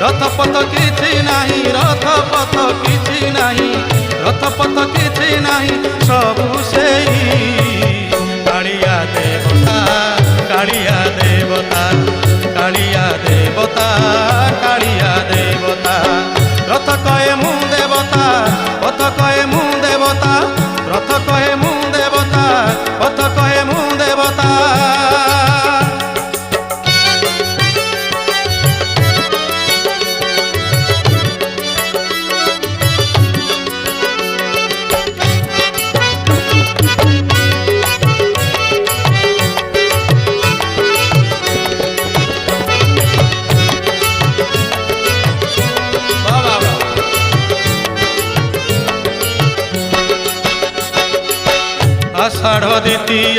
रथपथ किछि नाही, रथपथ किछि नाही, रथपथ किछि नाही, सबु सेई कालिया देवता, कालिया देवता, कालिया देवता, कालिया देवता। रथ कहे मु देवता, पथ कहे मु देवता, रथ कहे मु देवता, पथ कहे मु देवता। आषाढ़ द्वितीया